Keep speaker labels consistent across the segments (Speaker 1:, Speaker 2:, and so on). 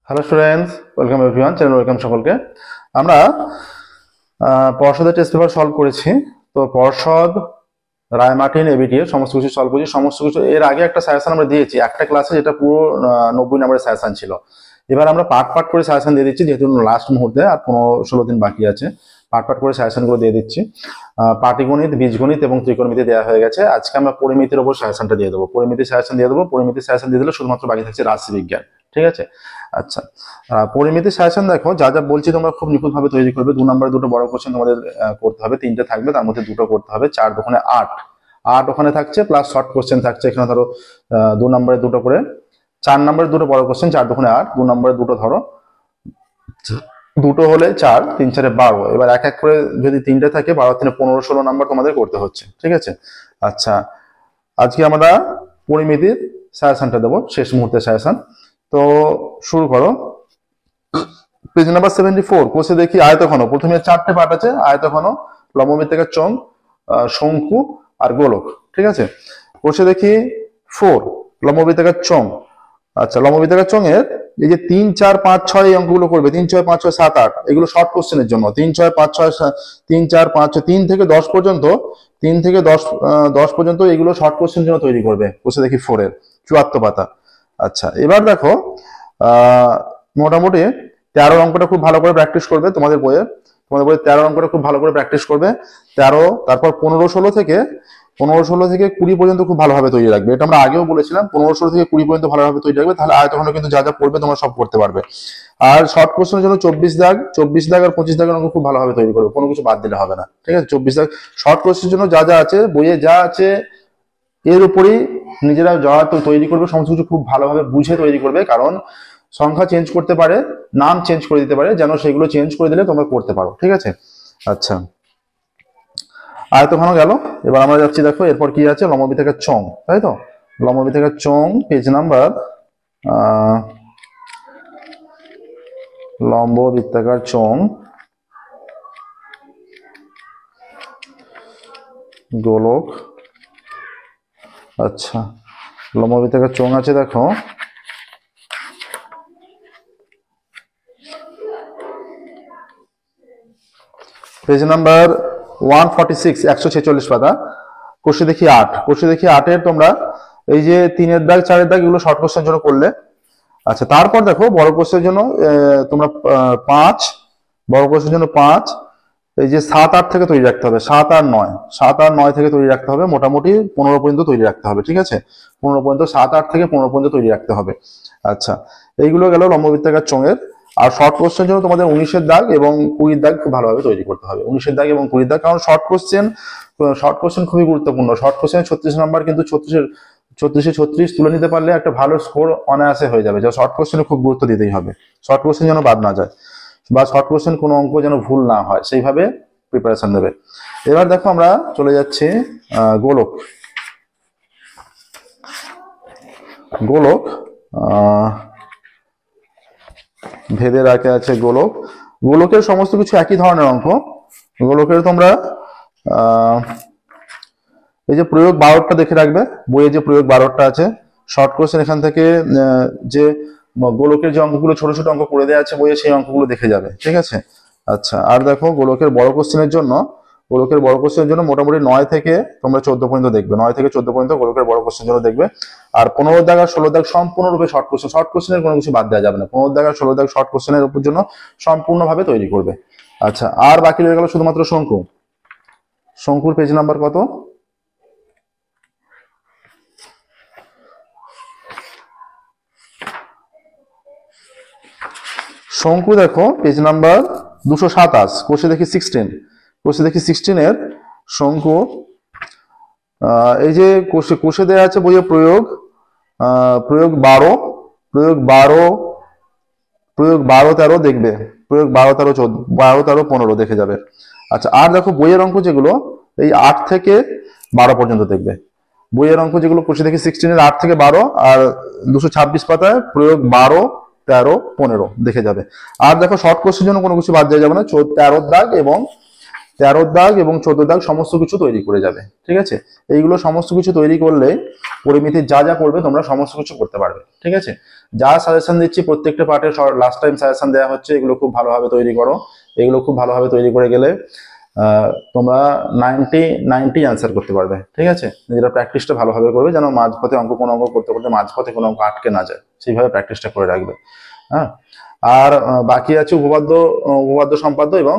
Speaker 1: Hello students, welcome everyone, channel welcome সকলকে। আমরা পর্ষদের টেস্ট পেপার সলভ করেছি। তো পর্ষদ, রায়মার্টিন, এবিটি এর সমস্ত কিছু সলভ করেছি। সমস্ত কিছু এর আগে একটা সাজেশন আমরা দিয়েছি একটা ক্লাসে, যেটা পুরো 90 নম্বরের সাজেশন ছিল। এবার আমরা পার্ট পার্ট করে সাজেশন দিয়ে দিচ্ছি, যেহেতু লাস্ট মুহূর্তে আর 15-16 দিন বাকি আছে। পার্ট পার্ট করে সাজেশনগুলো দিয়ে দিচ্ছি। পাটিগণিত, বীজগণিত এবং ত্রিকোণমিতি দেওয়া হয়ে গেছে। আজকে আমরা পরিমিতির উপর সাজেশনটা দিয়ে দেবো। পরিমিতির সাজেশন দিয়ে দেবো। পরিমিতির সাজেশন দিয়ে দিলে শুধুমাত্র বাকি থাকছে রাশিবিজ্ঞান। ঠিক আছে? আচ্ছা, পরিমিতির সাজেশন দেখো, যা যা বলছি তোমরা খুব নিখুঁতভাবে তৈরি করবে। 2 নম্বরে দুটো বড় কোশ্চেন তোমাদের করতে হবে, 3টে থাকবে, তার মধ্যে 2টো করতে হবে। 4 দোকানে 8 ওখানে থাকছে, প্লাস শর্ট কোশ্চেন থাকছে। এখানে ধরো 2 নম্বরে 2টো করে, 4 নম্বরে 2টো বড় কোশ্চেন, 4 দোকানে 8, 2 নম্বরে 2টো ধরো, 2টো হলে 4, 3 4 12। এবার এক এক করে যদি 3টে থাকে, 12 3 15-16 নম্বর তোমাদের করতে হচ্ছে। ঠিক আছে? আচ্ছা, আজকে আমরা পরিমিতির সাজেশনটা দেবো, শেষ মুহূর্তের সাজেশন। তো শুরু করো। Page number 74। কোষে দেখি আয়তঘন। প্রথমে 4টে পার্ট আছে: আয়তঘন, লম্ববৃত্তাকার চোঙ, শঙ্কু আর গোলক। ঠিক আছে? কোষে দেখি 4, লম্ববৃত্তাকার চোঙ। আচ্ছা, লম্ববৃত্তাকার চোঙের এই যে 3 4 5 6 এই অঙ্কগুলো করবে। 3 6 5 6 7 8, এগুলো শর্ট কোশ্চেনের জন্য। 3 6 5 6 3 4 5 6, 3 থেকে 10 পর্যন্ত, 3 থেকে 10 পর্যন্ত এগুলো শর্ট কোশ্চেনের জন্য তৈরি করবে। কোষে দেখি 4 এর 74 পাতা। আচ্ছা, এবার দেখো মোটামুটি 13 অঙ্কটা খুব ভালো করে প্র্যাকটিস করবে। তোমাদের বইয়ে 13 অঙ্কটা খুব ভালো করে প্র্যাকটিস করবে। 13, তারপর 15 16 থেকে 20 পর্যন্ত খুব ভালোভাবে তৈরি রাখবে। এটা আমরা আগেও বলেছিলাম, 15 16 থেকে 20 পর্যন্ত ভালোভাবে তৈরি রাখবে, তাহলে আয়তঘন কিন্তু যা যা পড়বে তোমরা সব করতে পারবে। আর শর্ট কোশ্চেনের জন্য 24 দাগ আর 25 দাগের অঙ্ক খুব ভালোভাবে তৈরি করবে, কোনো কিছু বাদ দিলে হবে না। ঠিক আছে? 24 দাগ শর্ট কোশ্চেনের জন্য যা যা আছে বইয়ে, যা আছে এর উপরই নিজেরা যা তৈরি করবে, সমস্ত কিছু খুব ভালোভাবে বুঝে তৈরি করবে। কারণ সংখ্যা চেঞ্জ করতে পারে, নাম চেঞ্জ করে দিতে পারে, যেন সেগুলো চেঞ্জ করে দিলে তোমরা করতে পারো। ঠিক আছে? আচ্ছা, আয়তঘন গেল। এবার আমরা যাচ্ছি, দেখো এরপর কি আছে, লম্ববৃত্তাকার চোঙ। তাই তো? লম্ববৃত্তাকার চোঙ, পেজ নাম্বার লম্ববৃত্তাকার চোঙ, গোলক। আচ্ছা, লম্ববৃত্তাকার চোঙ আছে, দেখো পেজ নাম্বার 146, 146 পাতা। কোষে দেখি 8। কোষে দেখি 8 এর তোমরা এই যে 3 দাগ 4 দাগ এগুলো শর্ট কোশ্চেনের জন্য করলে। আচ্ছা, তারপর দেখো বড় কোশ্চেনের জন্য তোমরা 5, বড় কোশ্চেনের জন্য 5, এই যে 7 8 থেকে তৈরি রাখতে হবে। 7 আর 9, 7 আর 9 থেকে তৈরি রাখতে হবে। মোটামুটি 15 পর্যন্ত তৈরি রাখতে হবে। ঠিক আছে? 15 পর্যন্ত, 7 8 থেকে 15 পর্যন্ত তৈরি রাখতে হবে। আচ্ছা, এইগুলো গেল লম্ববৃত্তাকার চোঙের। আর শর্ট কোশ্চেনের জন্য তোমাদের 19 দাগ এবং 20 দাগ খুব ভালোভাবে তৈরি করতে হবে। 19 দাগ এবং 20 দাগ, কারণ শর্ট কোশ্চেন খুবই গুরুত্বপূর্ণ। শর্ট কোশ্চেনে 36 নাম্বার, কিন্তু 36 তুলে নিতে পারলে একটা ভালো স্কোর অনায়াসে হয়ে যাবে। যা শর্ট কোশ্চেনে খুব গুরুত্ব দিতেই হবে। শর্ট কোশ্চেন যেন বাদ না যায়, বা শর্ট কোশ্চেন কোনো অঙ্ক যেন ভুল না হয়, সেইভাবে প্রিপারেশন নেবে। এবার দেখো আমরা চলে যাচ্ছি গোলক। গোলক ভেদে রাখে আছে গোলক। গোলকের সমস্ত কিছু একই ধরনের অঙ্ক। গোলকের তোমরা এই যে প্রয়োগ 12টা দেখে রাখবে, বইয়ে যে প্রয়োগ 12টা আছে। শর্ট কোশ্চেন এখান থেকে যে গোলকের যে অঙ্কগুলো ছোট ছোট অঙ্ক করে দেওয়া আছে বইয়ে, সেই অঙ্কগুলো দেখে যাবে। ঠিক আছে? আচ্ছা, আর দেখো গোলকের বড় কোশ্চেনের জন্য, মোটামুটি 9 থেকে তোমরা 14 পর্যন্ত দেখবে। 9 থেকে 14 পর্যন্ত গোলকের বড় কোশ্চেনের জন্য দেখবে। আর 15 দাগ আর 16 দাগ সম্পূর্ণরূপে শর্ট কোশ্চেন। শর্ট কোশ্চেনের কোনো কিছু বাদ দেওয়া যাবে না। 15 দাগ আর 16 দাগ শর্ট কোশ্চেনের উপর জন্য সম্পূর্ণভাবে তৈরি করবে। আচ্ছা, আর বাকি রয়ে গেল শুধুমাত্র শঙ্কু। শঙ্কুর পেজ নাম্বার কত? শঙ্কু দেখো পেজ নাম্বার 227। কোষে দেখি 16। কোষে দেখি 16 এর শঙ্কু। এই যে কোষে দেওয়া আছে বইয়ে প্রয়োগ 12, প্রয়োগ 12 13 দেখবে। প্রয়োগ 12 13 14, 12 13 15 দেখে যাবে। আচ্ছা, আর দেখো বইয়ের অঙ্ক যেগুলো এই 8 থেকে 12 পর্যন্ত দেখবে। বইয়ের অঙ্ক যেগুলো কোষে দেখি 16 এর 8 থেকে 12, আর 226 পাতায় প্রয়োগ 12 13 15 দেখে যাবে। আর দেখো শর্ট কোশ্চেনের জন্য কোনো কিছু বাদ দেওয়া যাবে না। 13 দাগ এবং 13 দাগ এবং 14 দাগ সমস্ত কিছু তৈরি করে যাবে, ঠিক আছে। এইগুলো সমস্ত কিছু তৈরি করলে পরিমিতি যা যা করবে তোমরা সমস্ত কিছু করতে পারবে, ঠিক আছে। যা সাজেশন দিচ্ছি প্রত্যেকটা পার্টে লাস্ট টাইম সাজেশন দেওয়া হচ্ছে, এগুলো খুব ভালোভাবে তৈরি করো। এগুলো খুব ভালোভাবে তৈরি করে গেলে তোমরা 90 অ্যান্সার করতে পারবে, ঠিক আছে। নিজেরা প্র্যাকটিসটা ভালোভাবে করবে, যেন মাঝপথে কোনো অঙ্ক করতে করতে মাঝপথে কোনো অঙ্ক আটকে না যায়, সেইভাবে প্র্যাকটিসটা করে রাখবে। হ্যাঁ, আর বাকি আছে উপপাদ্য সম্পাদ্য এবং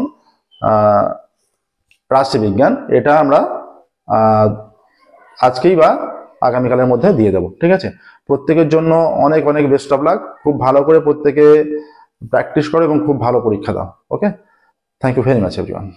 Speaker 1: রাশিবিজ্ঞান। এটা আমরা আজকেই বা আগামীকালের মধ্যে দিয়ে দেবো, ঠিক আছে। প্রত্যেকের জন্য অনেক অনেক বেস্ট অফ লাক। খুব ভালো করে প্রত্যেকে প্র্যাকটিস করো এবং খুব ভালো পরীক্ষা দাও। Okay, thank you very much everyone.